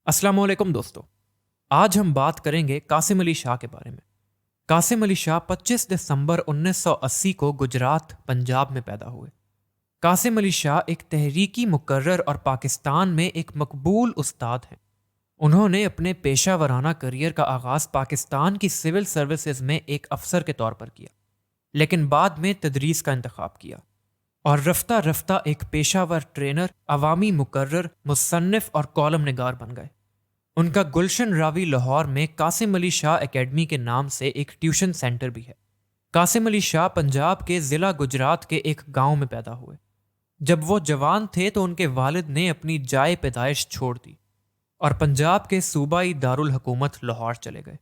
अस्सलाम वालेकुम दोस्तों। आज हम बात करेंगे कासिम अली शाह के बारे में। कासिम अली शाह 25 दिसंबर 1980 को गुजरात, पंजाब में पैदा हुए। कासिम अली शाह एक तहरीकी मुकर्रर और पाकिस्तान में एक मकबूल उस्ताद हैं। उन्होंने अपने पेशा वराना करियर का आगाज़ पाकिस्तान की सिविल सर्विसेज में एक अफसर के तौर पर किया, लेकिन बाद में तदरीस का इंतखाब किया और रफ्ता रफ्ता एक पेशावर ट्रेनर, अवामी मुकर्रर, मुसन्निफ और कॉलम निगार बन गए। उनका गुलशन रावी लाहौर में कासिम अली शाह एकेडमी के नाम से एक ट्यूशन सेंटर भी है। कासिम अली शाह पंजाब के ज़िला गुजरात के एक गांव में पैदा हुए। जब वो जवान थे तो उनके वालिद ने अपनी जाए पैदाइश छोड़ दी और पंजाब के सूबाई दारुल हुकूमत लाहौर चले गए।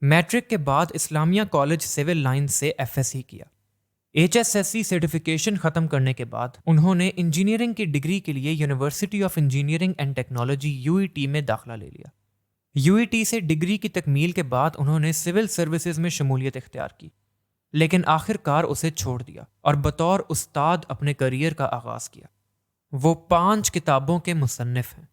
मैट्रिक के बाद इस्लामिया कॉलेज सिविल लाइन से एफएससी किया। HSSC सर्टिफिकेशन ख़त्म करने के बाद उन्होंने इंजीनियरिंग की डिग्री के लिए university of engineering and technology UET में दाखिला ले लिया। UET से डिग्री की तकमील के बाद उन्होंने सिविल सर्विसेज में शमूलियत इख्तियार की, लेकिन आखिरकार उसे छोड़ दिया और बतौर उस्ताद अपने करियर का आगाज़ किया। वो 5 किताबों के मुसन्निफ हैं।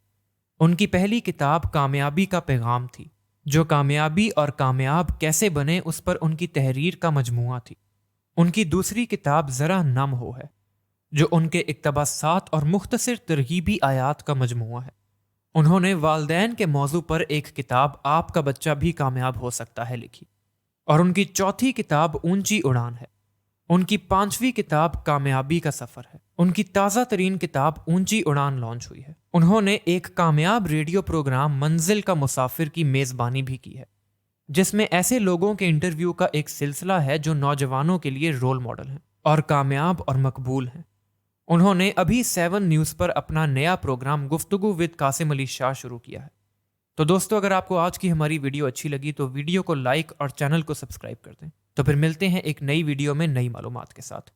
उनकी पहली किताब कामयाबी का पैगाम थी, जो कामयाबी और कामयाब कैसे बने उस पर उनकी तहरीर का मजमूआ थी। उनकी दूसरी किताब ज़रा नम हो है, जो उनके इक़्तिबासात और मुख्तसर तरगीबी आयात का मजमूआ है। उन्होंने वालदैन के मौजू पर एक किताब आपका बच्चा भी कामयाब हो सकता है लिखी, और उनकी चौथी किताब ऊंची उड़ान है। उनकी 5वीं किताब कामयाबी का सफ़र है। उनकी ताज़ा तरीन किताब ऊंची उड़ान लॉन्च हुई है। उन्होंने एक कामयाब रेडियो प्रोग्राम मंजिल का मुसाफिर की मेज़बानी भी की है, जिसमें ऐसे लोगों के इंटरव्यू का एक सिलसिला है जो नौजवानों के लिए रोल मॉडल हैं और कामयाब और मकबूल हैं। उन्होंने अभी 7 न्यूज़ पर अपना नया प्रोग्राम गुफ्तगू विद कासिम अली शाह शुरू किया है। तो दोस्तों, अगर आपको आज की हमारी वीडियो अच्छी लगी तो वीडियो को लाइक और चैनल को सब्सक्राइब कर दें। तो फिर मिलते हैं एक नई वीडियो में नई मालूमात के साथ।